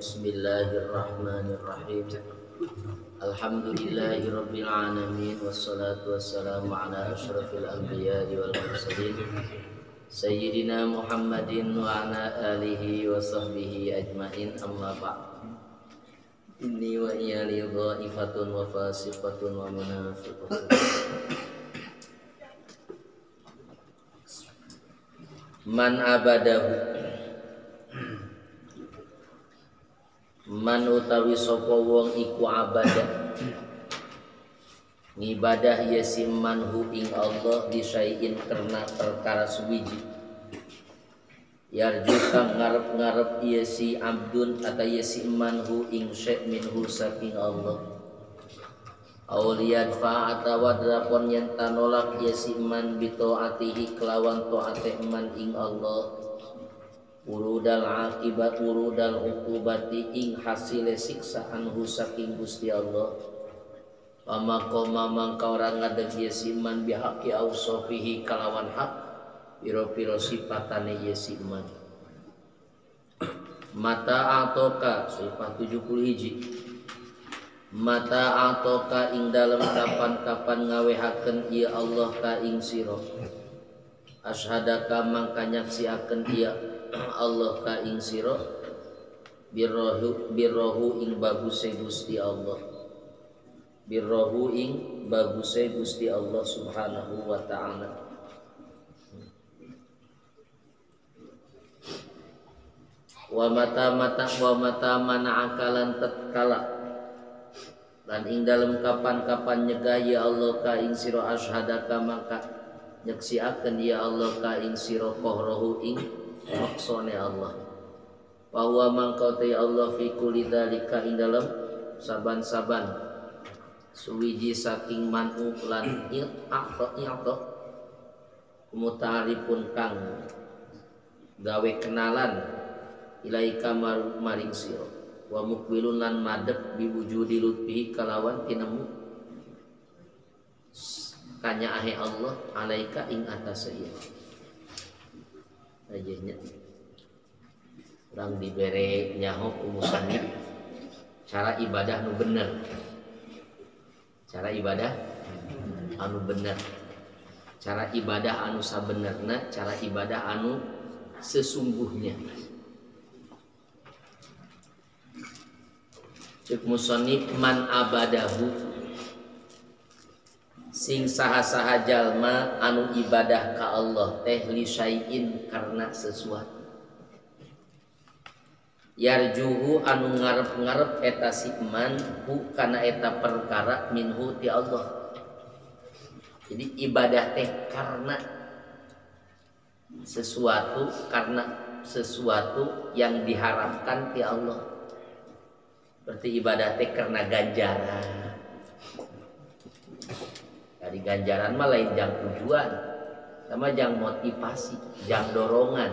Bismillahirrahmanirrahim. Alhamdulillahirabbil alamin wassalatu wassalamu ala asyrafil anbiya'i wal mursalin sayyidina Muhammadin wa ala alihi wa sahbihi ajmain, amma ba'd. Inni wa iyali dhaifatun wa fasiqatun wa munafiqatun. Man abadahu, man utawi sapa wong iku abadah ngibadah ya simmanhu ing Allah disaiin karena perkara suwiji yarju kang ngarep-ngarep ya si abdun atau ya si manhu ing syek minhu saking Allah awliyan fa atawa drapon yen tanolak ya si man bitaatihi kelawan taate man ing Allah urudal akibat urudal ukubati ing hasile siksaan hu saking Gusti Allah pamaqama mangka ora ngadeg yesiman bihaqi ausofihi kalawan hak piro-piro sifatane yesiman mata atoka sifat 71 mata atoka ing dalem kapan-kapan ngawehaken ieu Allah ka ing sira asyhadaka mangka nyaksiaken ieu Allah ka ing sira birrohu ing baguse Gusti Allah birrohu ing baguse Gusti Allah subhanahu wa ta'ala wa mata mana'akalan tatkala lan ing dalem kapan-kapan nyegah ya Allah ka ing sira asyhadaka mangka nyaksiaken ya Allah ka ing sira qahrahu ing maksone Allah bahwa mangkautai Allah fi kulli dzalika ing dalam saban-saban suwiji saking manu lan i'ta mutaripun kang gawe kenalan ilaika maring sira wa mukbilun lan madhep biwujudi lutfi kalawan tinemu kanyaahe Allah alaika ing atas ieu ajanya orang dibere nyaho umusannya cara ibadah anu bener, cara ibadah anu bener, cara ibadah anu sabenerna, cara ibadah anu sesungguhnya. Cek musannif man abadahu sing saha-saha jalma anu ibadah ka Allah teh li syai'in karena sesuatu yarjuhu anu ngarep-ngarep eta si man hu kana eta perkara minhu ti Allah. Jadi ibadah teh karena sesuatu yang diharapkan ti Allah. Berarti ibadah teh karena ganjaran. Dari ganjaran mah lain jang tujuan, sama jang motivasi, jang dorongan.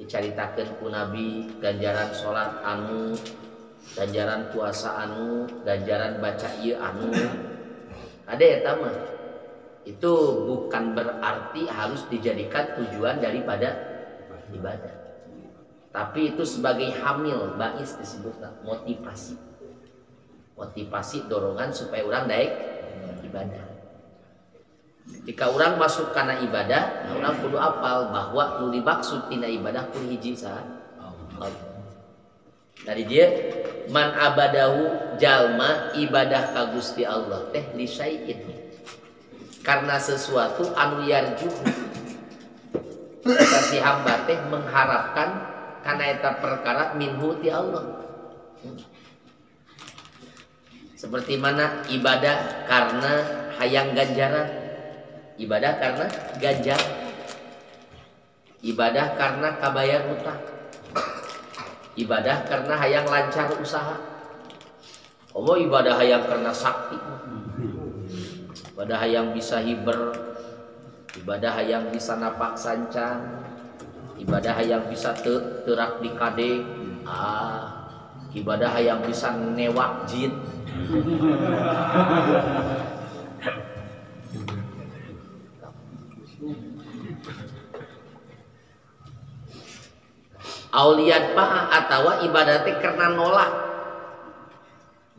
Dicaritakeun ku Nabi ganjaran salat anu, ganjaran puasa anu, ganjaran baca ieu anu. Ade eta mah. itu bukan berarti harus dijadikan tujuan daripada ibadah. Tapi itu sebagai hamil, bais disebutnya motivasi. Motivasi dorongan supaya orang naik ibadah. Ketika orang masuk karena ibadah, nah orang kudu apal bahwa nu dimaksud tina ibadah pun hiji saha Allah. Dari dia man abadahu jalma ibadah ka Gusti Allah teh li syai'in karena sesuatu anu yarju kasih hamba teh mengharapkan karena eta perkara minhu ti Allah. Seperti mana ibadah karena hayang ganjaran, ibadah karena ganjar, ibadah karena kabayar utang, ibadah karena hayang lancar usaha. Oh ibadah hayang karena sakti, ibadah hayang bisa hiber, ibadah hayang bisa napak sancang, ibadah hayang bisa terak di kade, ibadah hayang bisa newak jin. Auliat pa'a atawa ibadatnya karena nolak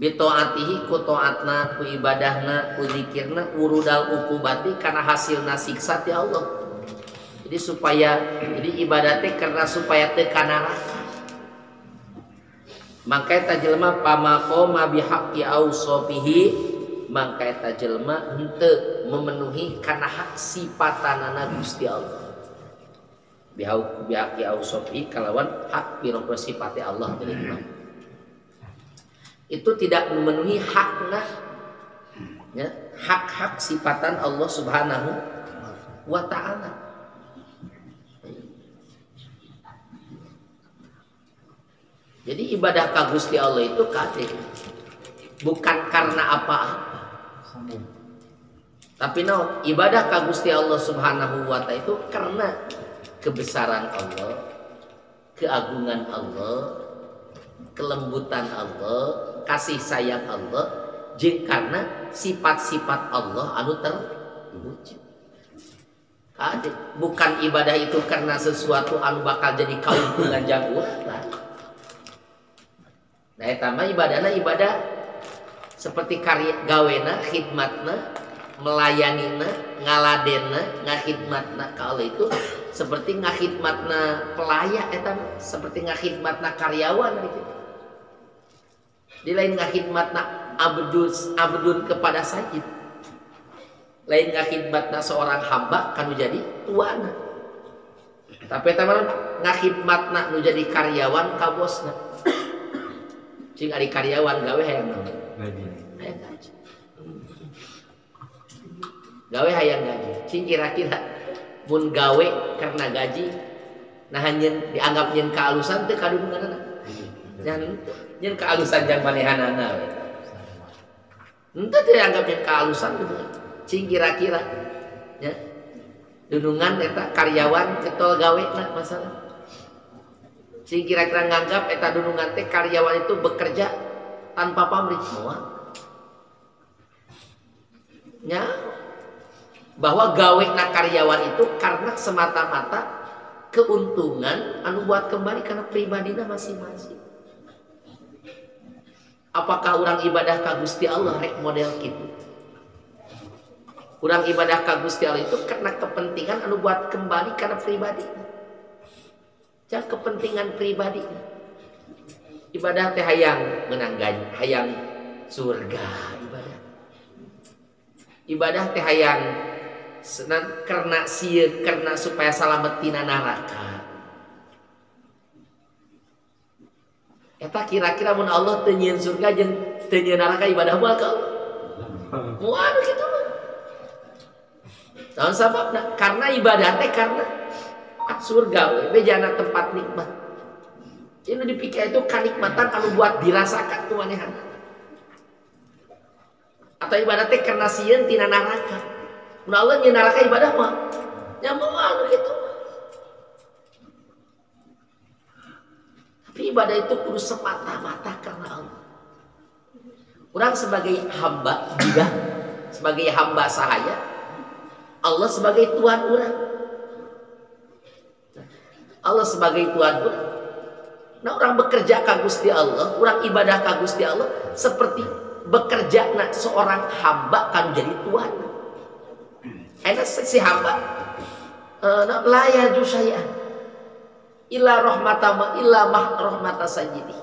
bito'atihi ku to'atna ku ibadahna ku zikirna urudal ukubati karena hasilna siksa ti Allah. Jadi ibadatnya karena supaya tekan neraka. Maka eta jelema pamaqoma bihaqqi ausofihi, maka eta jelema henteu memenuhi kana hak sipatanana Gusti Allah. Bihaqqi ausofihi kalawan hak pira sifate Allah jelema. Itu tidak memenuhi hakna ya, hak-hak sifatan Allah Subhanahu wa taala. Jadi ibadah ka Gusti Allah itu kade bukan karena apa-apa. Tapi ibadah ka Gusti Allah Subhanahu wa taala itu karena kebesaran Allah, keagungan Allah, kelembutan Allah, kasih sayang Allah, jeung karena sifat-sifat Allah anu terwujud. Kade bukan ibadah itu karena sesuatu anu bakal jadi kauntungan jang urang. Nah, eta mah ibadahna ibadah seperti karya gawena, khidmatna, melayanina, ngaladenna, ngakhidmatna ka Allah itu seperti ngakhidmatna pelaya eta seperti ngakhidmatna karyawan gitu. Di lain ngakhidmatna abdun kepada sajid. Lain ngakhidmatna seorang hamba kanu jadi tuana. Tapi eta mah ngakhidmatna nu jadi karyawan ka bosna. Cing ari karyawan gawe hayang naon? Gaji. Hayang gaji. Gawe hayang gaji. Cing kira-kira mun gawe karena gaji nah nyen dianggap nyen kaalusan teu kadununganna. Nyen kaalusan jang manehanana we. Henteu teu dianggap nyen kaalusan gitu. Cing kira-kira ya. Dunungan eta karyawan ketol gawena masalah. Si kira-kira nganggap eta dunungan teh karyawan itu bekerja tanpa pamrih semua. Ya, bahwa gawena karyawan itu karena semata-mata keuntungan anu buat kembali karena pribadinya masing-masing. Apakah orang ibadah ka Gusti Allah rek model gitu? Orang ibadah ka Gusti Allah itu karena kepentingan anu buat kembali karena pribadi. Jangan kepentingan pribadi. Ibadah teh hayang menang gaji, hayang surga ibadah. Ibadah teh hayang karena sieun karena supaya salamet tina neraka. Eta kira-kira mun Allah teu nyieun surga jeung teu nyieun neraka ibadah moal ka Allah. Moal kitu mah. Naon sababna? Karena ibadah teh karena surga we bejana tempat nikmat. Ini dipikir itu kenikmatan anu buat dirasakan tuh manehan. Atau ibadah teh karena sieun tina neraka. Mun Allah nyieun neraka ibadah mah nya moal kitu. Tapi ibadah itu kudu semata-mata karena Allah. Orang sebagai hamba juga sebagai hamba sahaya Allah sebagai Tuhan orang. Allah sebagai Tuhan orang. Nah orang bekerja ka Gusti Allah, orang ibadah ka Gusti Allah seperti bekerja seorang hamba kan jadi Tuhan. Enak si hamba la yarju syai'an illa rahmatama illa mah rahmata sayyidi.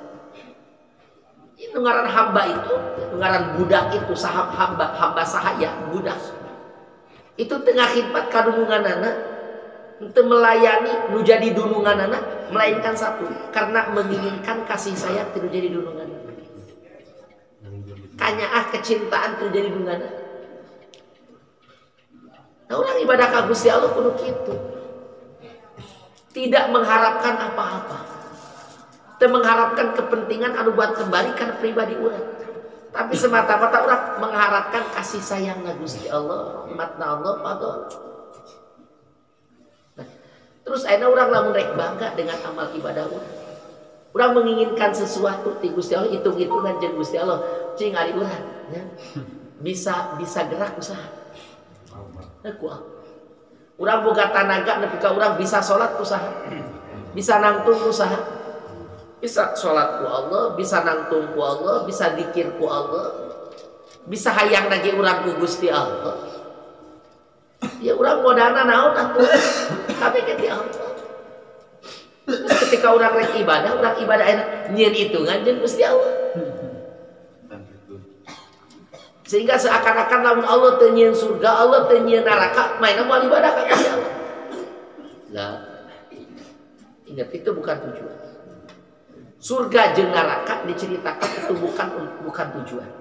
Itu ngaran hamba itu, ngaran budak itu sahab hamba sahaya budak. Itu tengah khidmat kadununganana, untuk melayani nu jadi dununganana, melainkan satu, karena menginginkan kasih sayang tidak jadi dununganana. Kanyaah kecintaan tidak jadi dununganana. Nah orang ibadah ka Gusti Allah kudu kitu. Tidak mengharapkan apa-apa. Tidak mengharapkan kepentingan anu buat kembalikan pribadi orang. Tapi semata-mata orang mengharapkan kasih sayang Gusti Allah, rahmatna Allah, fadl. Nah, terus ayeuna orang lamun rek bangga dengan amal ibadah orang. Orang menginginkan sesuatu di Gusti Allah, hitung-hitungan jeung Gusti Allah, cing ari urang ya. Bisa gerak usaha. Nah, kuat. Urang boga tanaga nepi ka urang bisa salat usaha. Bisa nangtung usaha. Bisa sholat ku Allah, bisa nangtung ku Allah, bisa dikir ku Allah, bisa hayang lagi urang ku Gusti Allah. Ya urang modana naon atuh, tapi ke Allah. Ketika urang rek ibadah enak nyieun hitungan jeung Gusti Allah. Sehingga seakan-akan lamun Allah teu nyieun surga, Allah teu nyieun neraka, mainna moal ibadah ka Gusti Allah. Lah, ingat itu bukan tujuan. Surga jeung neraka diceritakan itu bukan tujuan.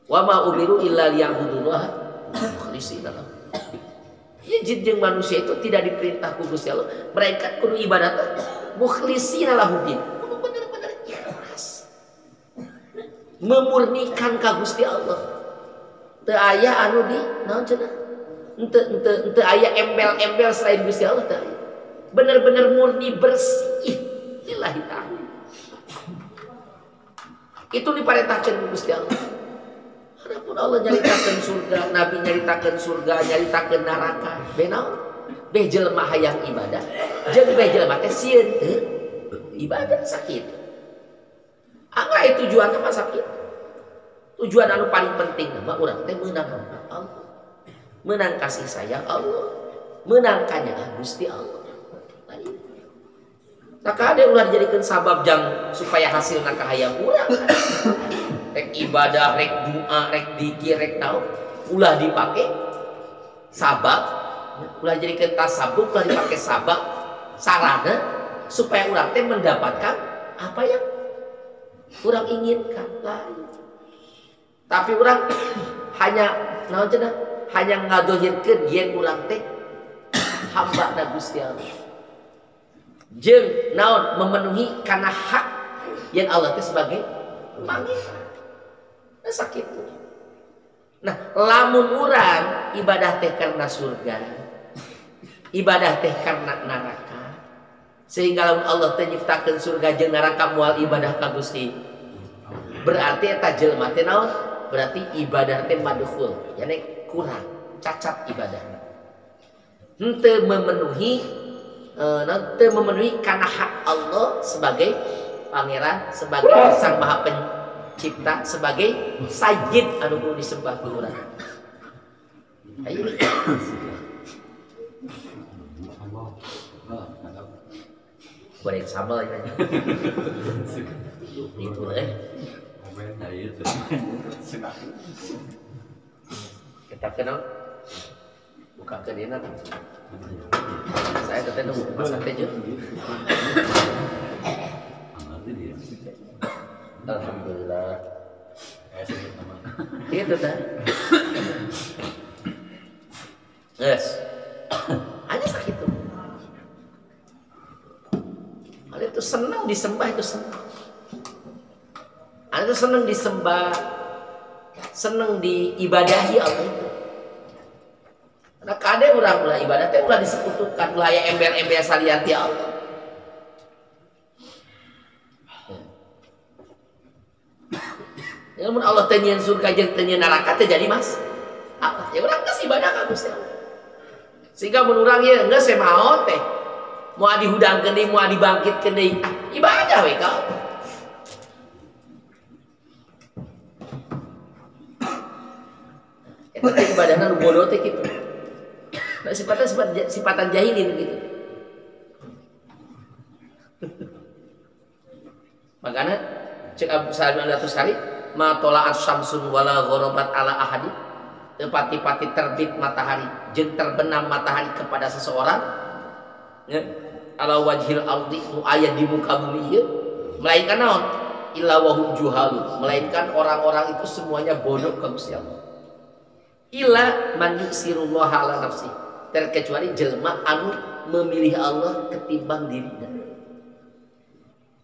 Wa ma umiru illa liya'budullaha mukhlishina lahu. Ya jin jeung manusia itu tidak diperintah ku Gusti Allah, mereka kudu ibadat mukhlishina lahu din. Kudu bener-bener ikhlas. Memurnikan ka Gusti Allah. Teu aya anu di naon cenah? Teu aya embel-embel selain Gusti Allah teu. Bener-bener murni bersih. Lillahi ta'ala. Itu diperintahkan ku Gusti Allah. Adapun Allah nyaritakeun surga, Nabi nyaritakeun surga, nyaritakeun neraka. Benaon? Beh jelema hayang ibadah, jeung beh jelema teh sieun teu ibadah sakit. Angga itu tujuanna mah sakit. Tujuan anu paling penting mah urang teh meunang Allah. Meunang kasih sayang Allah, meunang kanyaah Gusti Allah. Tak ada ulah dijadikan sabab jang supaya hasilna kahayang urang. Rek ibadah, rek doa, rek dzikir, rek naon, ulah dipake sabab, ulah jadikan tasabuk, ulah dipake sabab sarana supaya urang teh mendapatkan apa yang urang inginkan lain. Tapi urang hanya naon cenah? Hanya ngadohirkeun yen urang teh hamba da Gusti Allah. Jeung naon memenuhi karena hak yang Allah itu sebagai pangeran. Nah sakit. Nah lamun urang ibadah teh karena surga, ibadah teh karena neraka, sehingga lamun Allah teh nyiptakeun surga jeung neraka moal ibadah ka Gusti, berarti eta jelema teh naon? Berarti ibadah teh madkhul, yani kurang, cacat ibadahna. Henteu memenuhi karena hak Allah sebagai pangeran, sebagai sang maha pencipta, sebagai sayyid anu kudu disembah ku urang. Ayo. Goreng sambal ya. Itu kita kenal buka ke dina. Saya teteh nunggu masak teh jeung. Alhamdulillah. Itu teh. Yes. Hanya sakit tuh. Ada itu senang disembah, itu senang. Ada itu senang disembah, senang diibadahi Allah itu. Karena kade urang ulah ibadah teh ulah disekutukan, ulah aya embel-embel salian ti Allah. Ya mun Allah teu nyieun surga jeung teu nyieun neraka teh jadi mas. Apa? Ya urang geus ibadah ka ka Gusti Allah. Sehingga menurang ya enggak saya mau teh. Mau dihudangkeun deui, mau dibangkitkeun deui. Ibadah we ka. Eta teh ibadahna nu bodoh teh kitu. Nah, sifatan jahilin gitu. Makanya cek Abu Sa'id Al-Tusari ma tola'at syamsun wala gharabat ala ahadi, pati-pati terbit matahari jeung terbenam matahari kepada seseorang ya, ala wajhil ardi nu aya di muka bumi ieu, melainkan naon illa wahum juhalu, melainkan orang-orang itu semuanya bodoh ka Gusti Allah. Illa man yusirullaha ala nafsi, terkecuali jelma anu memilih Allah ketimbang dirinya.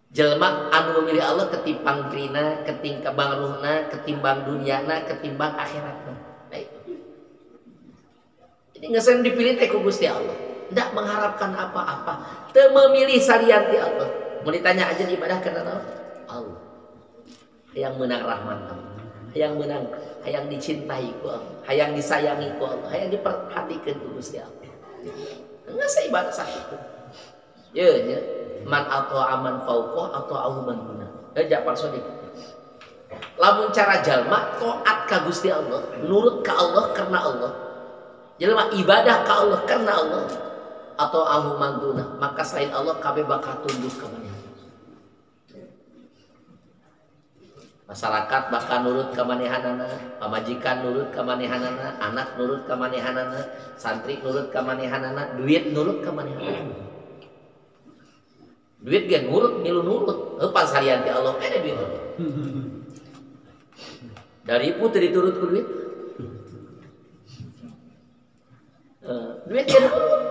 Jelma anu memilih Allah ketimbang dirina, ketimbang ruhna, ketimbang dunyana, ketimbang akhiratna. Nah itu. Jadi ngesen dipilih teh ku Gusti Allah. Tidak mengharapkan apa-apa, teu memilih salian ti Allah. Mau ditanya aja ibadah karena Allah. Yang menang rahmat Allah, yang menang, yang dicintai ku Allah, yang disayangi ku Allah, yang diperhatikan ku Gusti Allah. Enggak saya ibadah sakitu. Ya, ya. Man atau aman fauqo atau ahuman guna. Japar sodik. Lamun cara jalma taat ka Gusti Allah, nurut ka Allah karena Allah. Jalma ibadah ka Allah karena Allah atau ahuman guna, maka selain Allah kabeh bakal tunduk ka maneh. Masyarakat bakal nurut ka manehanana, pamajikan nurut ka manehanana, anak nurut ka manehanana, santri nurut ka manehanana, duit nurut ka manehanana. Duit dia nurut, milu nurut. Pas harian ti Allah ada duit. Dari putri diturut ku duit. Duit dia nurut.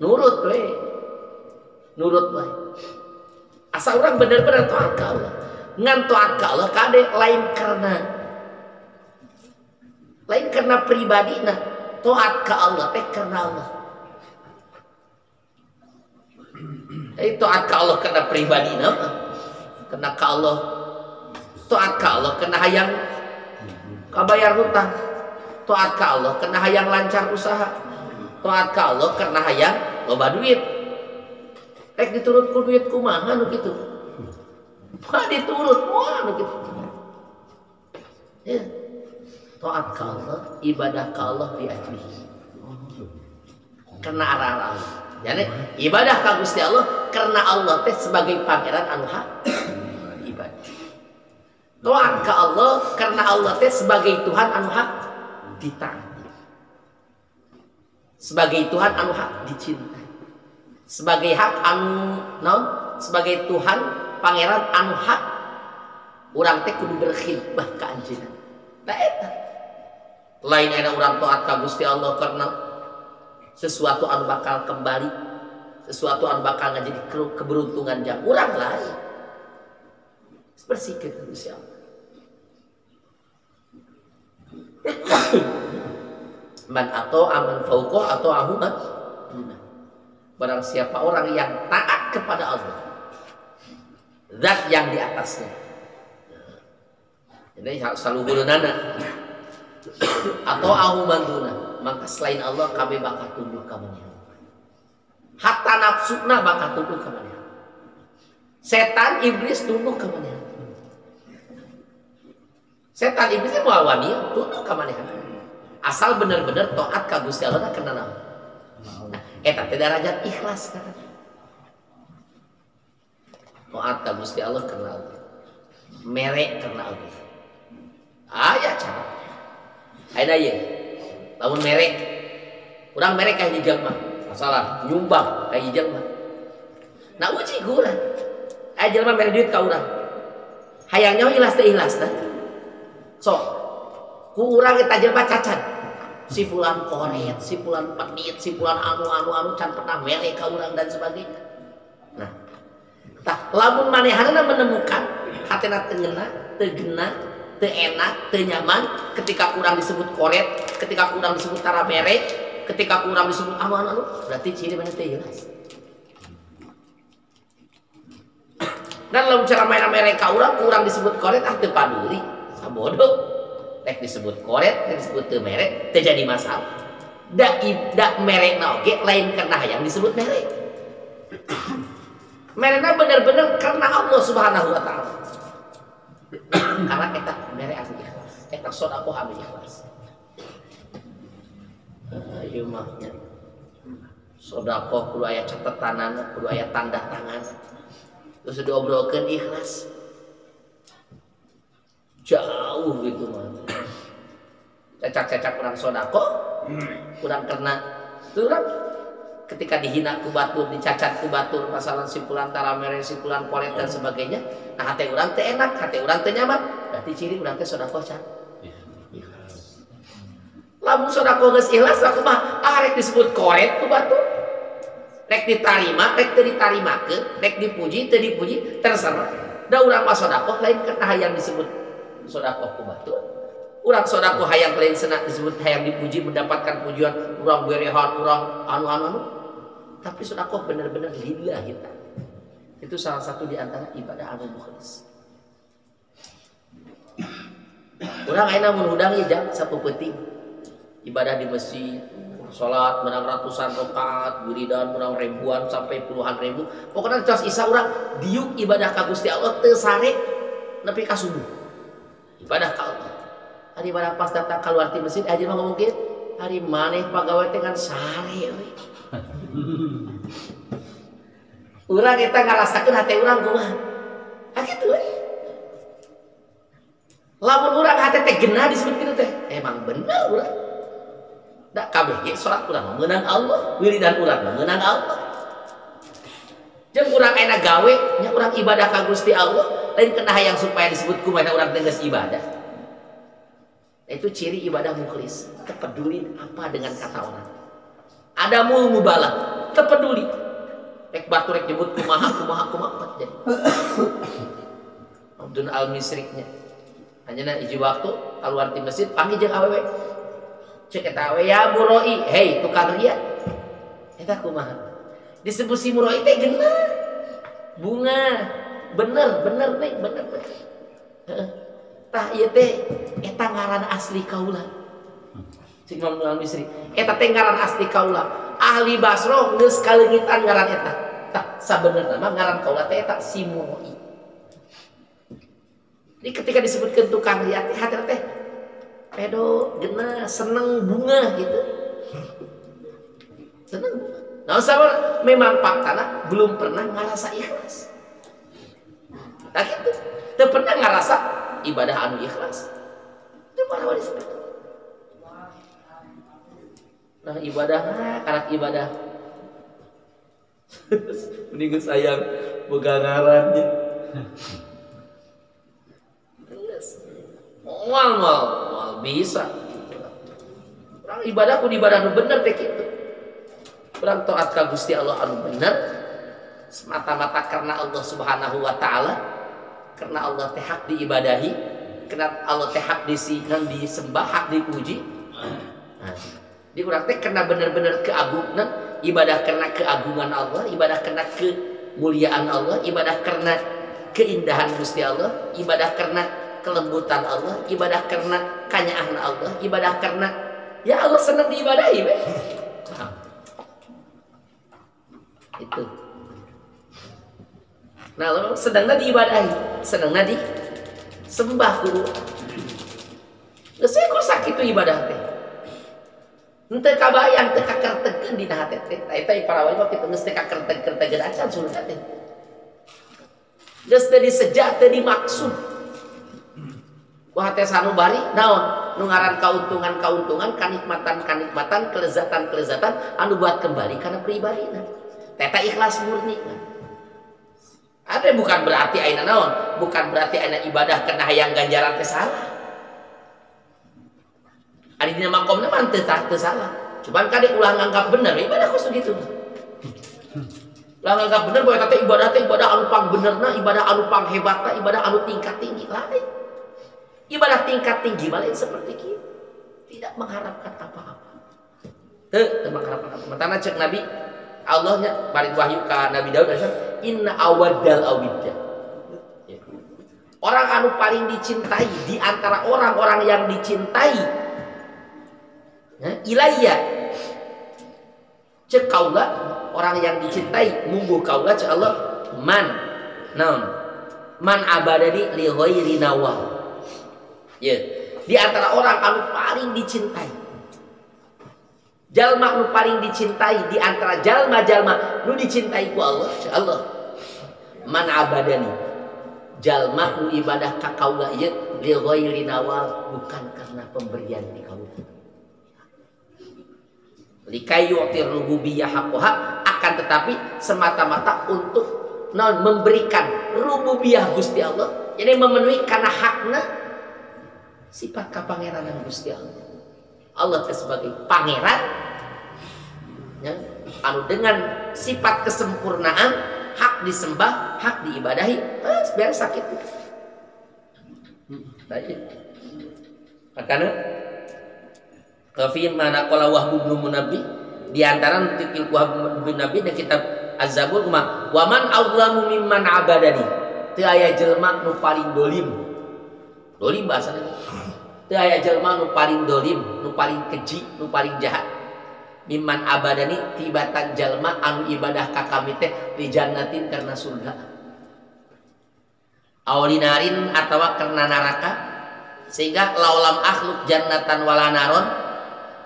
Nurut we. Nurut we. Asal orang benar-benar taat ka Allah. Ngan taat ka Allah kade lain karena pribadina. Taat ka Allah teh karena Allah. Itu taat ka Allah karena pribadi karena ka Allah, taat ka Allah karena hayang kabayar hutang, taat ka Allah karena hayang lancar usaha, taat ka Allah karena hayang loba duit. Rek diturut ku duit kumaha nu kitu, mah diturut moal nu kitu. Ya, taat ka Allah, ibadah ka Allah biajri karena arah Allah. Jadi ibadah ka Gusti Allah karena Allah teh sebagai pangeran anu hak ibadah. Taat ka Allah karena Allah teh sebagai Tuhan anu hak ditaati. Sebagai Tuhan anu hak dicintai. Sebagai hak anu naon? Sebagai Tuhan pangeran anu hak urang teh kudu berkhidmah ka anjeunna. Da eta. Lain ada urang taat ka Gusti Allah karena sesuatu anu bakal kembali, sesuatu anu bakal ngajadi keberuntungan jang urang lain. Bersihkeun ka Gusti Allah. Man atau aman fauqo atau ahuman. Barang siapa orang yang taat kepada Allah, zat yang di atasnya. Jadi saluhurunana atau ahuman duna, maka selain Allah kami bakal tunduk ka maneh. Hatta nafsuna bakal tunduk ka maneh. Setan iblis tunduk ka maneh. Setan iblis moal wani tunduk ka maneh. Asal bener-bener taat ka Gusti Allah kana naon. Nah, eta teh derajat ikhlas kan. Taat ka Gusti Allah kana Allah. Mere kana Allah. Aya cara. Ayeuna ieu. Lamun merek. Urang merek ka hiji jelema. Masalah nyumbang ka hiji jelema. Na uji ku urang. Aya jelema mere duit ka urang. Hayang nyaho ikhlas teh ikhlas tah. Sok. Ku urang eta jelema cacat. Si fulan koret, si fulan penit, si fulan anu can pernah mere ka urang dan sebagainya. Nah. Tah lamun manehanna menemukan hatena teu ngeuna, teu genah, teu enak, teu nyaman ketika kurang disebut koret, ketika kurang disebut tara mere, ketika kurang disebut anu berarti ciri mana teh jelas. Dan lamun cara main mere ka urang disebut koret teu paduli, sabodo. rek disebut koret, rek disebut teu merek, teu jadi masalah. Da merek na oge lain karena hayang disebut merek. Merekna bener-bener karena Allah Subhanahu wa taala. Karena eta merek anu ikhlas, eta sedekah anu ikhlas. Ieu mah sedekah kudu aya catetanana, kudu aya tanda tangan. Terus diobrolkeun ikhlas. Jauh gitu mah. Cacak-cacak kurang sedekah, kurang kena. Turang ketika dihina ku batur, dicacat ku batur, masalah simpulan taramere, simpulan koret dan sebagainya. Nah hati urang teh enak, hati urang teh nyaman. Berarti ciri urang teh sedekah can. Lamun sedekah geus ikhlas aku mah rek disebut koret ku batur. Rek ditarima, rek teu ditarimakeun, rek dipuji, teu dipuji, terserah. Da urang mah sedekah lain karena hayang disebut sedekah ku batur. Urang sedekah hayang lain senang disebut hayang dipuji, mendapatkan pujian, urang berehan, urang anu. Tapi sedekah benar-benar lillahi ta'ala. Itu salah satu di antara ibadah anu mukhlis. Urang ayeuna mun hudang ieu jam sapeupeting. Ibadah di masjid, salat menang ratusan rakaat, wiridan menang ribuan sampai puluhan ribu. Pokoknya tos isa urang diuk ibadah ka Gusti Allah teu sare nepi ka subuh. Ibadah ka Allah. Hari ibadah pas datang keluar ti masjid aja mah ngomong kieu, hari maneh pagawe teh kan sare we. Urang eta ngarasakeun hate urang kumaha? Kitu we. Lamun urang hate teh genah disebut kitu teh, emang bener urang. Da kabeh ge salat urang meunang Allah, wiridan urang meunang Allah. Jeung urang ayeuna gawe nya urang ibadah ka Gusti Allah, lain kena hayang supaya disebut kumaha urang teh geus ibadah. Itu ciri ibadah mukhlis, tepeduli apa dengan kata orang. Ada mubalah, tepeduli. Rek batu rek nyebut kumaha jadi. Abdul al-Misriknya. Hanya hiji waktu keluar ti masjid panggil jeung awewe. Cek eta awewe ya muroi, hei tukang ria. Eta kumaha? Disebut si muroi teh genah. Bunga. Bener nih, bener. Tah ieu teh eta ngaran asli kaula. Cik Imam al-Misri, eta teh ngaran asli kaula. Ahli Basro geus kaleungitan ngaran eta. Tah sabenerna mah ngaran kaula teh eta si Muroi. Jadi ketika disebutkeun tukang liat teh hati teh pedo, genah, seneng bunga gitu. Seneng. Nah, sama memang faktana belum pernah ngerasa ikhlas. Nah gitu. Teu pernah ngerasa ibadah anu ikhlas. Itu para disebut. Nah ibadah, karena ibadah mending sayang boga ngarannya. Mal bisa. Orang ibadah kudu ibadah anu bener teh kitu. Urang taat ka Gusti Allah anu bener semata-mata karena Allah Subhanahu wa taala, karena Allah teh hak diibadahi, karena Allah teh hak disembah, hak dipuji. Nah, di urang teh karena bener-bener keagungan, ibadah karena keagungan Allah, ibadah karena kemuliaan Allah, ibadah karena keindahan Gusti Allah, ibadah karena kelembutan Allah, ibadah karena kanyaan Allah, ibadah karena ya Allah senang diibadahi be. Nah, itu. Nah, lo sedangna diibadahi, senangna disembah kudu. Geus kok sakitu ibadah teh. Henteu kabayang teu kakertegeun dina hate teh. Eta para wali mah kitu geus teu kakerteg-kertegeun acan sulna teh. Geus teu disejak teu dimaksud. Ku hate sanubari naon? Nu ngaran kauntungan-kauntungan, kanikmatan-kanikmatan, kelezatan-kelezatan anu buat kembali kana pribadina. Eta ikhlas murni. Ada bukan berarti ayeuna naon? Bukan berarti ayeuna ibadah karena hayang ganjaran teh salah. Ari dina makomna mah teu salah. Cuman kade ulah nganggap bener ibadah kos gitu. Ulah nganggap bener bahwa teh ibadah anu pang benerna, ibadah anu pang hebatna, ibadah anu tingkat tinggi lain. Ibadah tingkat tinggi lain seperti itu. Tidak mengharapkan apa-apa. Teu mengharapkan apa-apa. Matana cek Nabi Allahnya bari wahyu ka Nabi Daud adalah inna awaddal awidda. Orang anu paling dicintai di antara orang-orang yang dicintai, ilayya cek kaula orang yang dicintai munggu kaula cek Allah man abadani li ghairi nawal. Ya, di antara orang anu paling dicintai, jalma nu paling dicintai di antara jalma-jalma nu dicintai ku Allah, cek Allah man abadani, jalma nu ibadah ka kaula ieu li ghairi nawal, bukan karena pemberian di kaula. Likai yu'tir rububiyah haqqaha, akan tetapi semata-mata untuk memberikan rububiyah Gusti Allah. Jadi memenuhi karena hakna sifat kapangeranan Gusti Allah. Allah sebagai pangeran ya, anu dengan sifat kesempurnaan, hak disembah, hak diibadahi, biar sakit. Makanya kafir mana qala Wahb bin Munabbih, di antara nutikil Wahb bin Munabbih dan kitab Az-Zabur wa man azlamu mimman abadani, teu aya jelema nu paling dolim. Dolim bahasana. Teu aya jelema nu paling dolim, nu paling keji, nu paling jahat. Mimman abadani, tibatan jalma anu ibadah ka kami teh di jannatin karena surga. Aulinarin atawa karena neraka, sehingga laulam akhluk jannatan wala naron,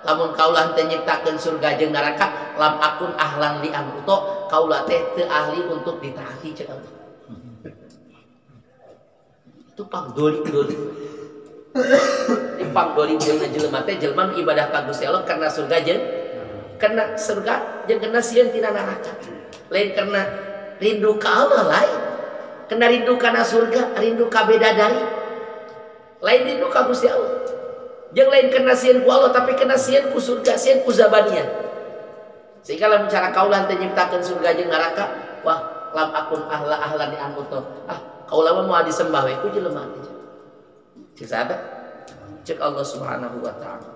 lamun kaulah teu nyiptakeun surga jeung neraka, lam akun ahlan li amruto, kaulah teh teu ahli untuk ditaati cek Allah. Itu pangdolim. Di pangdolim jelema teh jelema ibadah ka Gusti Allah karena surga jeung karena surga jeung karena sieun tina neraka. Lain karena rindu ka Allah lain. Kena rindu kana surga, rindu ka bidadari. Lain rindu ka Gusti Allah. Jeung lain kena sieun ku Allah tapi kena sieun ku surga, sieun ku zabanian. Sehingga lamun cara kaulah teh nyiptakeun surga jeung neraka, wah lam akun ahlan di anmuto. Kaulah mah disembah we ku jelema teh. Cek sada? Cek Allah Subhanahu wa taala.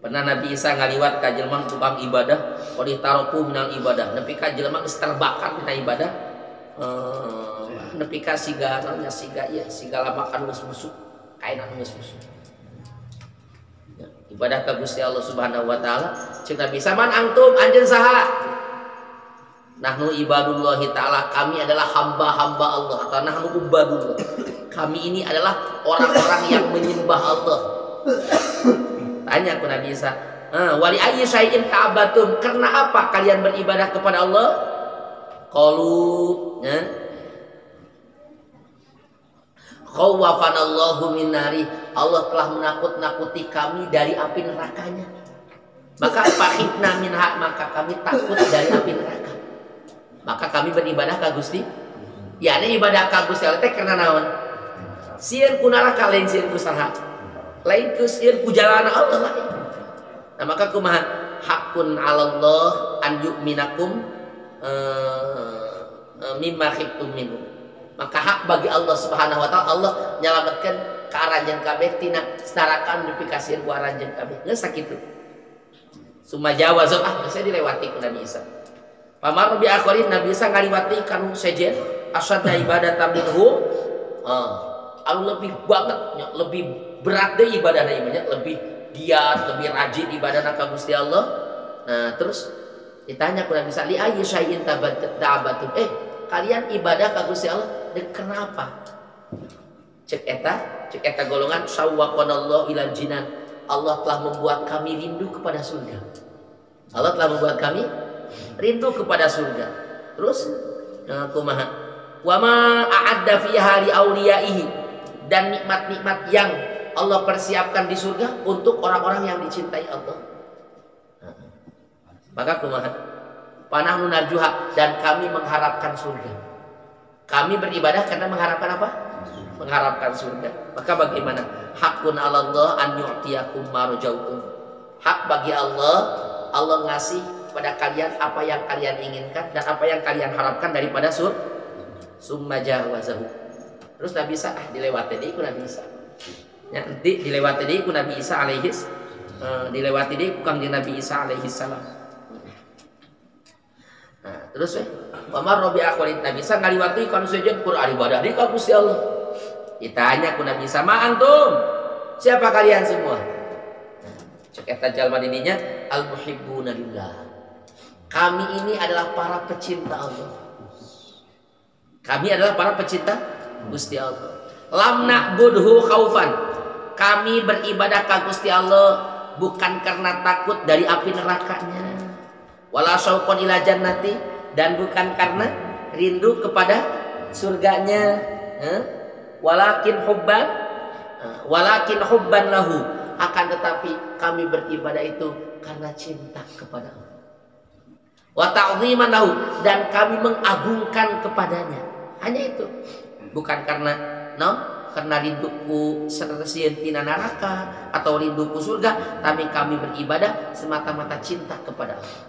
Pernah Nabi Isa ngaliwat ka jelema tukang ibadah, qadi taroku minal ibadah, nepi ka jelema geus terbakar dina ibadah. Nepi ka siga sigala makan geus busuk, kain anu geus busuk. Ibadah ka Gusti Allah Subhanahu wa taala, cek Nabi Isa, "Man antum, anjeun saha?" Nahnu ibadullahi taala, kami adalah hamba-hamba Allah, atau nahnu ubadullah. Kami ini adalah orang-orang yang menyembah Allah. Tanya ke Nabi Isa, wali ayyi syai'in ta'abatum, karena apa kalian beribadah kepada Allah? Qalu, khawwafanallahu min nari, Allah telah menakut-nakuti kami dari api nerakanya. Maka fakhidna minha, maka kami takut dari api neraka. Maka kami beribadah ka Gusti. Ya, ini ibadah ka Gusti Allah teh karena naon? Sieun ku neraka lain sieun ku saha? Lain ku sieun ku jalan Allah lain. Nah, maka kumaha hakun 'alallah an yu'minakum mimma khiftum minhu. Maka hak bagi Allah Subhanahu wa taala, Allah nyalametkeun ka aranjeun kabeh tina neraka nepi ka sieun ku aranjeun kabeh. Geus sakitu. Summa jawazat, geus dilewati ku Nabi Isa. Pamar bi akhirin, Nabi Isa ngaliwati kanu sejen asyadda ibadatan minhu, anu lebih banget, lebih berat deh ibadahna imannya, lebih giat, lebih rajin ibadahna ka Gusti Allah. Nah, terus ditanya ku Nabi Isa, li ayyi syai'in ta'abatum, kalian ibadah ka Gusti Allah kenapa? Cek eta golongan sawwaqanallahu ilal jinan, Allah telah membuat kami rindu kepada surga. Allah telah membuat kami rindu kepada surga. Terus kumaha? Wa ma a'adda fiha li auliyaihi, dan nikmat-nikmat yang Allah persiapkan di surga untuk orang-orang yang dicintai Allah. Maka kumaha? Panahnu narjuha, dan kami mengharapkan surga. Kami beribadah karena mengharapkan apa? Mengharapkan surga. Maka bagaimana? Hakun 'alallah an yu'tiyakum ma rajautum. Hak bagi Allah, Allah ngasih pada kalian apa yang kalian inginkan dan apa yang kalian harapkan daripada summa jawazahu. Terus Nabi Isa dilewati deui ku Nabi Isa. Ya, nanti dilewati deui ku Nabi Isa alaihi dilewati deh kang Nabi Isa alaihi salam. Nah, terus Umar Robi Akhirin Nabi Isa ngaliwati kan sujud Quran ibadah di ka Gusti Allah. Ditanya ku Nabi Isa, "Ma antum? Siapa kalian semua?" Cek eta jalma dininya al-muhibbuna lillah. Kami ini adalah para pecinta Allah. Kami adalah para pecinta Gusti Allah. Lam na'budhu khaufan. Kami beribadah ka Gusti Allah bukan karena takut dari api nerakanya. Wala syauqan ila jannati, dan bukan karena rindu kepada surganya. Walakin hubban lahu. Akan tetapi kami beribadah itu karena cinta kepada Allah. Wa ta'dhiman lahu, dan kami mengagungkan kepadanya. Hanya itu. Bukan karena karena rinduku tina neraka atau rinduku surga, tapi kami beribadah semata-mata cinta kepada Allah,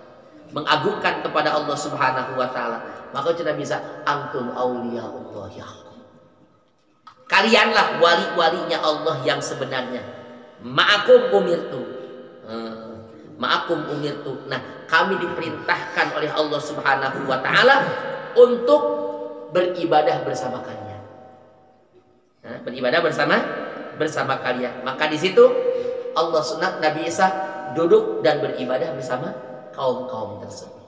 mengagungkan kepada Allah Subhanahu wa taala. Maka kita bisa antum auliyaullah ya. Kalianlah wali-walinya Allah yang sebenarnya. Ma'akum umirtu. Ma'akum umirtu. Nah, kami diperintahkan oleh Allah Subhanahu wa taala untuk beribadah bersama kalian. Beribadah bersama kalian. Maka di situ Allah sunat Nabi Isa duduk dan beribadah bersama kaum-kaum tersebut.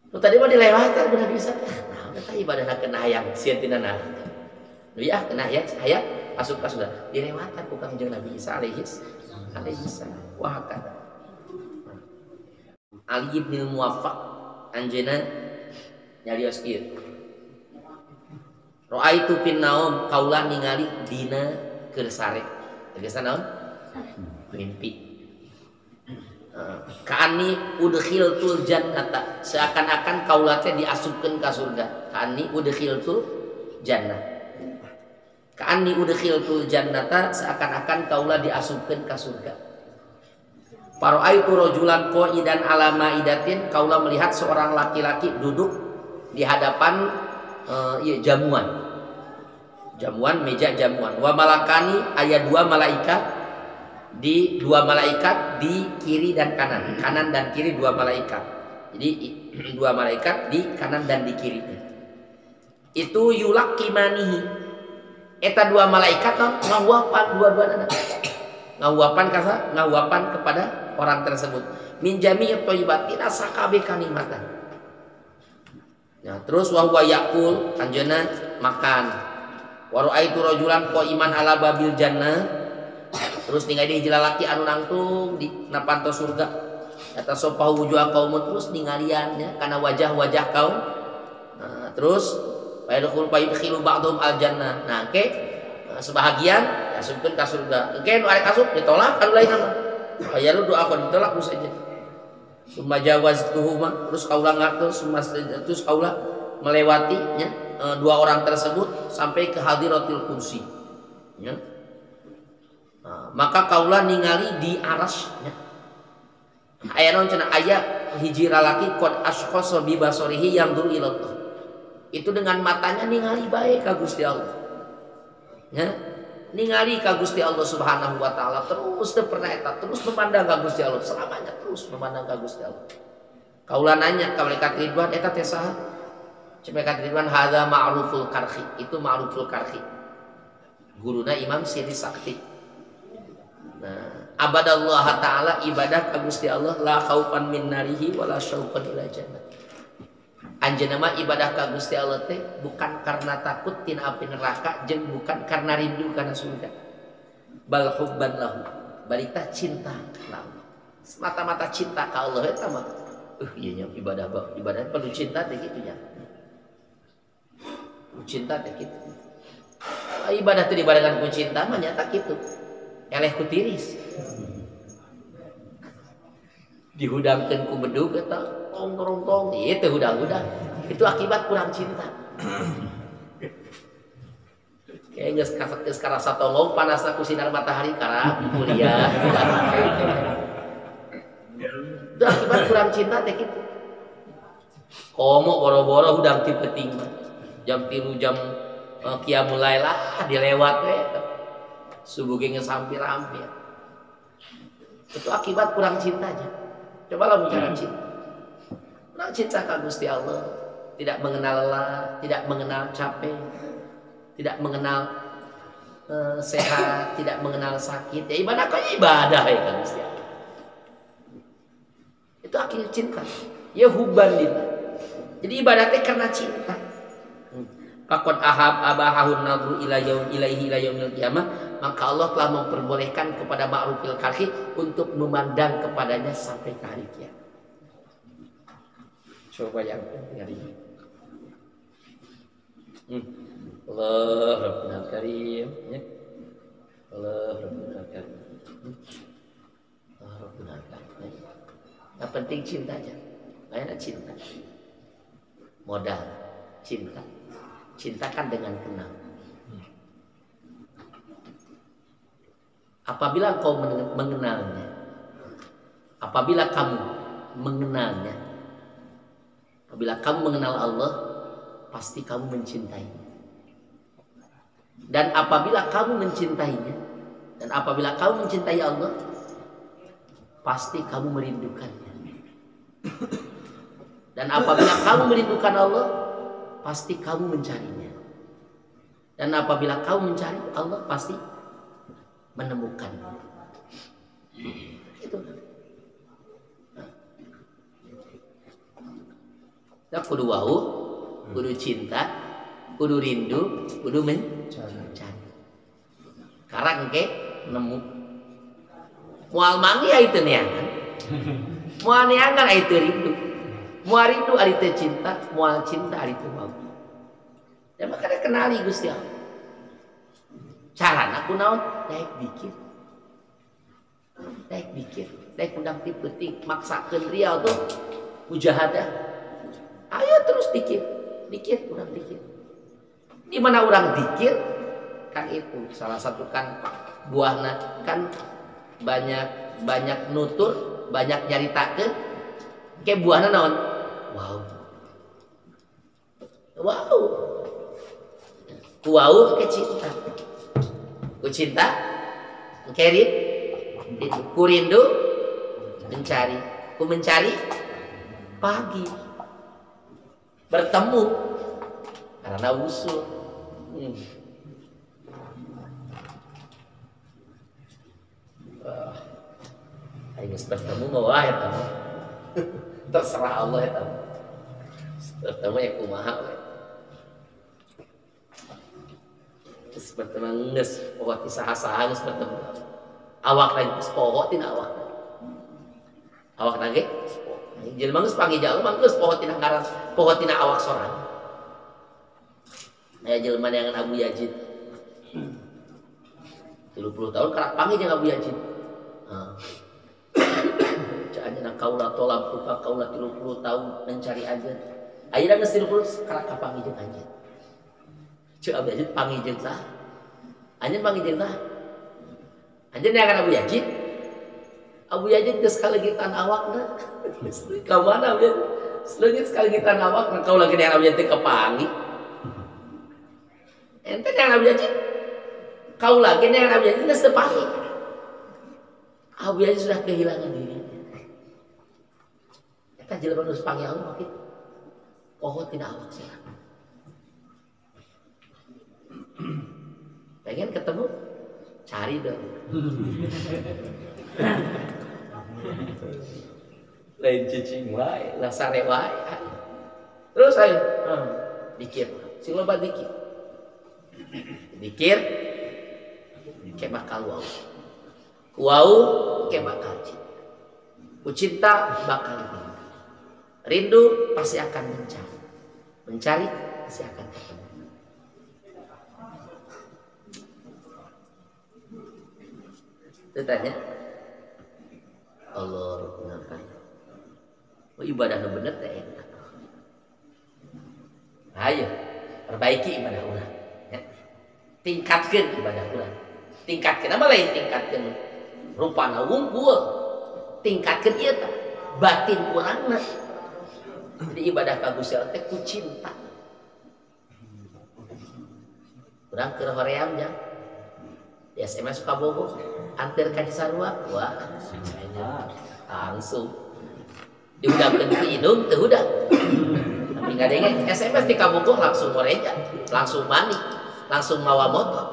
Lu tadi mau dilewatkan Nabi Isa. Nah, kita ibadah nak kena hayang siantina nah. Ya, kena hayang masuk ke surga. Dilewatkan ku Kangjeng Nabi Isa alaihi salam. Wah kata Ali bin Muwaffaq anjeunna nyarios kieu. Ra'aitu fin naum, kaula ningali dina keur sare. Tegasna naon? Mimpi. Ka'anni udkhiltul jannata, seakan-akan kaula teh diasupkeun ka surga. Ka'anni udkhiltul jannah. Ka'anni udkhiltul jannata, seakan-akan kaula diasupkeun ka surga. Para'aitu rajulan qa'idan ala ma'idatin, kaula melihat seorang laki-laki duduk di hadapan jamuan, meja jamuan. Wa malakani, ayat dua malaikat di kiri dan kanan dan kiri dua malaikat. Jadi dua malaikat di kanan dan di kiri. Itu yulaqimanihi. Eta dua malaikat ngawapan dua-duana. Ngawapan kepada orang tersebut. Min jami'i thayyibatina sakabe kalimatan. Ya, terus wa huwa yaqul, anjeunna makan. Wa ra'aitu rajulan qa'iman ala babil jannah. Terus ningali hiji lalaki anu nangtung di napanto surga. Eta sopahu wujuha qaum, terus ningaliannya kana wajah-wajah kaum. Nah, terus fayadkhulu ba'dhum al jannah. Nah, sebahagian asupkeun ka surga. Engke nu arek asup ditolak anu lain mah. Ayaru doa kon ditolak ku saja. Summa jawaztuhuma, terus kaula ngatos, terus kaula melewatinya dua orang tersebut sampai ke hadiratul kursi. Ya. Nah, maka kaula ningali di arasnya. Aya naon cenah aya hiji lalaki qad ashkhasa bi basarihi yanzur ila Allah. Itu dengan matanya ningali bae ka Gusti Allah. Ya. Ningali ka Gusti Allah Subhanahu wa taala, terus teu pernah eta, terus memandang ka Gusti Allah, selamanya terus memandang ka Gusti Allah. Kaula nanya ka malaikat Ridwan, eta teh saha? Malaikat Ridwan, hadza ma'ruful karhi. Itu ma'ruful karhi. Guruna Imam Siti Sakti. Nah, abadallah taala, ibadah ka Gusti Allah, la khaufan min narihi wala syauqan ila jannah. Anjeunna mah ibadah ka Gusti Allah teh bukan karena takut tina api neraka, jeung bukan karena rindu kana surga. Bal hubban lahu, barita cinta ka Allah. Semata-mata cinta ka Allah eta mah. Ieu nya ibadah perlu cinta teh kitu nya. Cinta teh kitu. Ibadah teh dibarengan ku cinta mah nyata kitu. Eleh ku tiris. Dihudangkeun ku bedug eta tong itu hudang-hudang. Itu akibat kurang cinta. Kayaknya geus karasa tolong panasna ku sinar matahari karena kuliah. Itu akibat kurang cinta teh kitu. Komo boro-boro hudang ti peuting jam 3 jam qiyamul lail lah dilewat we eta. Subuh ge geus hampir-hampir. Itu akibat kurang cinta aja. Cobalah bicara cinta. Kurang cinta ka Gusti Allah, tidak mengenal lelah, tidak mengenal capek, tidak mengenal sehat, tidak mengenal sakit. Ya ibadah kok ibadah ya kan Gusti Allah. Itu akibat cinta. Ya hubban lillah. Jadi ibadatnya karena cinta. Faqad abahahun nadru ilaihi ila yaumil qiyamah, maka Allah telah memperbolehkan kepada ma'rufil khalqi untuk memandang kepadanya sampai ke hari kiamat. Coba yang hari ini. Allah Rabbuna Karim, ya. Allah Rabbuna Karim. Allah Rabbuna Karim. Yang penting cinta aja. Banyak cinta. Modal cinta. Cintakan dengan kenal. Apabila kau mengenalnya, apabila kamu mengenalnya, apabila kamu mengenal Allah, pasti kamu mencintainya. Dan apabila kamu mencintainya, dan apabila kamu mencintai Allah, pasti kamu merindukannya. Dan apabila kamu merindukan Allah, pasti kamu mencarinya. Dan apabila kamu mencari Allah, pasti menemukannya. Itu. Nah, kudu wau, kudu cinta, kudu rindu, kudu mencari. Karang ke nemu. Mual mangi itu neangan. Mual neangan itu rindu. Mual rindu ari teu cinta, mual cinta ari teu mau. Ya makanya kenali Gusti Allah. Carana kunaon? Daek dikir. Daek dikir, daek undang ti peuting, maksakeun riau tuh mujahadah. Ayo terus dikir, dikir urang dikir. Di mana urang dikir? Kan itu salah satu kan buahna kan banyak nutur, banyak nyaritakeun. Ke buahna naon? Wow. Wow. Wow ke cinta. Ku cinta, kerit, itu ku rindu, mencari, ku mencari, pagi, bertemu, karena usul. Ayo bertemu mau ya tamu, terserah Allah ya tamu, bertemu ya kumaha. Terus bertemu nges, pokok saha-saha nges bertemu. Awak lagi pokok tina awak. Awak lagi, jelema nges panggil jalma nges pokok tina ngaran, pokok tina awak sorang. Aya jelema yang Abu Yazid. 30 tahun karak panggil jeung Abu Yazid. Caanya kaula tolak rupa kaula 30 tahun mencari ajar. Ayeuna geus 30 karak kapanggih jeung anjeun. Cek Abu Yazid panggil jeung sah. Anjeun panggil jeung sah. Anjeun neangan Abu Yazid. Abu Yazid geus kalegitan awakna. Ka mana Abu Yazid? Seleungit kalegitan awakna kaula ge neangan Abu Yazid kepanggih. Ente neangan Abu Yazid. Kaula ge neangan Abu Yazid geus teu panggih. Abu Yazid sudah kehilangan dirinya. Eta jelema geus panggil Allah makin pohon tina awak sorang. Pengen ketemu, cari dong. Lain cicing wae, lah sare wae. Terus ayo, dikir, sing loba dikir. Dikir, ke bakal wau. Wau, ke bakal cinta. Ku cinta bakal rindu. Rindu pasti akan mencari. Mencari pasti akan ketemu. Tanya Allah Rabbuna Karim. Ibadah nu bener teh eta. Ayo perbaiki ibadah urang. Ya. Tingkatkeun ibadah urang. Tingkatkeun apa lain tingkatkeun rupana wungkul. Tingkatkeun ieu tah batin urangna. Jadi ibadah ka Gusti Allah teh ku cinta. Urang keur hoream jang. Di SMS kabogo antar ka Cisarua wah langsung diudangkeun ku indung teu udah tapi ngadenge SMS di kabogo langsung moreja langsung mani langsung mawa motor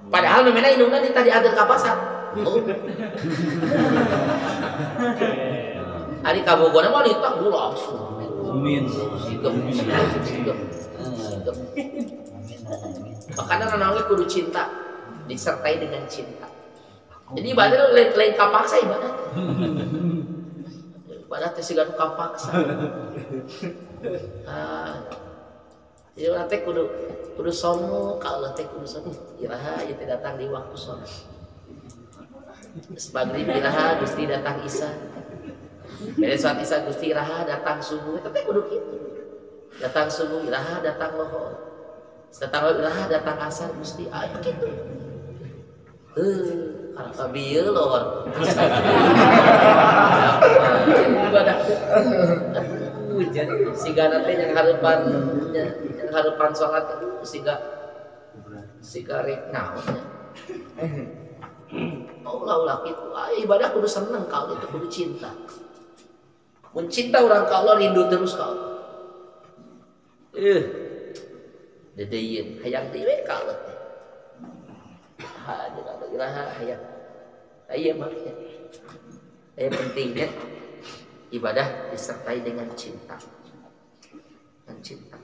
padahal memena indungna tadi antar ka pasar ari kabogona mah ditang langsung amin sigep makanya nanangnya kudu cinta disertai dengan cinta jadi ibadah lain kapaksa ibadah teh siga kapaksa jadi orang teh kudu sono kalau teh kudu sono iraha itu datang di waktu sono sebagai iraha Gusti datang Isa pada saat Isa Gusti iraha datang subuh itu teh kudu kitu datang subuh iraha datang lohor datang iraha datang asar Gusti aya kitu karena kabieu lohor ibadah siga teh yang hareupan salat siga rek naon ulah kitu ibadah kudu seneng kalau itu kudu cinta mun cinta urang ka Allah rindu terus ka Allah dedeyeun hayang deui ka Allah teh jeung Allah iraha hayang aya maknya pentingnya ibadah disertai dengan cinta dan cinta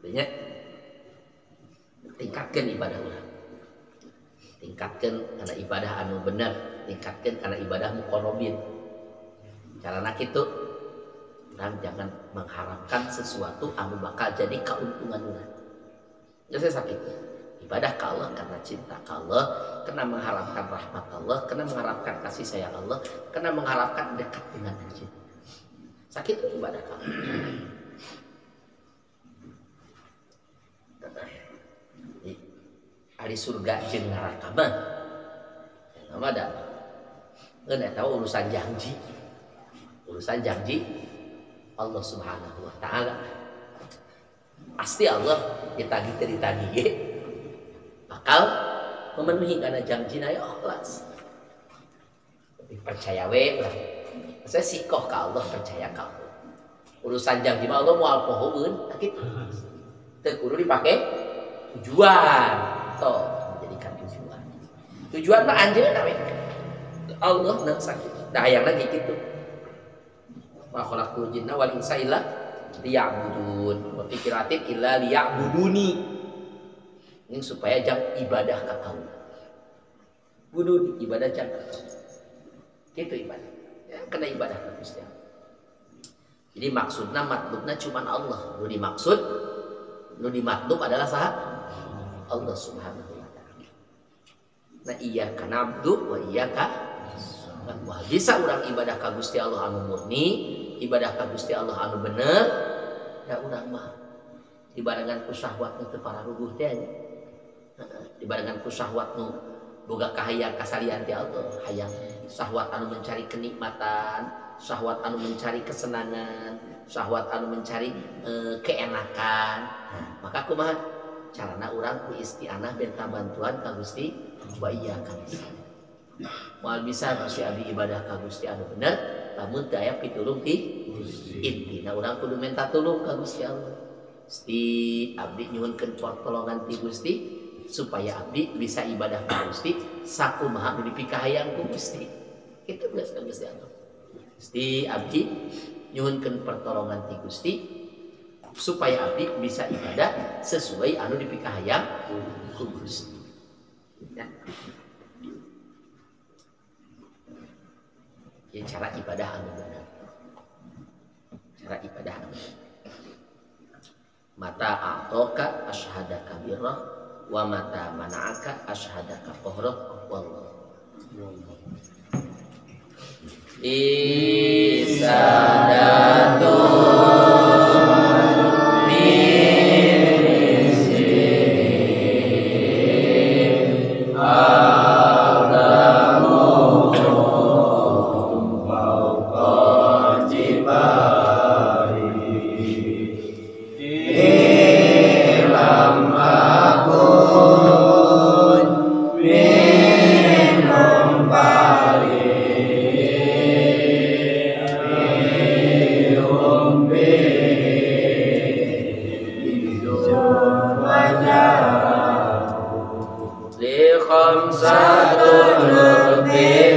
banyak tingkatkan ibadah orang tingkatkan karena ibadah anu benar tingkatkan karena ibadah muqarrabin carana kitu orang jangan mengharapkan sesuatu anu bakal jadi keuntungan orang jadi sakit ibadah ka Allah karena cinta ka Allah karena mengharapkan rahmat Allah karena mengharapkan kasih sayang Allah karena mengharapkan dekat dengan Allah sakit ibadah ka Allah ahli surga jeung neraka mah nama da eta urusan janji Allah Subhanahu wa taala pasti Allah ditagih ge bakal memenuhi kana janjina ya ikhlas percaya we lah saya sikoh ka Allah percaya ka Allah urusan janji mah Allah moal pohoeun kitu teu kudu dipake tujuan menjadikan tujuan mah anjeunna we Allah nang sakit da hayang lagi kitu wa khalaqul jinna wal insa illa liya'budun wa fikiratin illa liya'buduni ini supaya jang ibadah ka kaula budun ibadah jang ka kaula kitu ibadah ya kena ibadah ka Gusti Allah jadi maksudna matlubna cuman Allah nu dimatlub adalah saha Allah Subhanahu wa taala. Nah iyyaka na'budu wa iyyaka nasta'in. Bisa urang ibadah ka Gusti Allah anu murni, ibadah ka Gusti Allah anu bener, da urang mah dibarengan ku syahwat nu teu pararuguh teh nya. Dibarengan ku syahwat nu boga kahayang kasalian ti Allah, hayang syahwat anu mencari kenikmatan, syahwat anu mencari kesenangan, syahwat anu mencari keenakan. Maka kumaha carana urang ku isti'anah benta bantuan ka Gusti wa iyyaka nasta'in. Moal bisa Gusti abdi ibadah ka Gusti anu bener lamun teu aya pitulung ti intina urang kudu minta tulung ka Gusti Allah. Gusti abdi nyuhunkeun pertolongan ti Gusti supaya abdi bisa ibadah ka Gusti sakumaha nu dipikahayang ku Gusti. Kitu belas ka Gusti Allah. Gusti abdi nyuhunkeun pertolongan ti Gusti supaya abdi bisa ibadah sesuai anu dipikahayang ku Gusti. Ya. Ya cara ibadah anu benar. Cara ibadah anu benar. Mata a'toka asyhadaka birrah wa mata mana'aka asyhadaka qahrah wallahu. Isadatu khamsatun lebih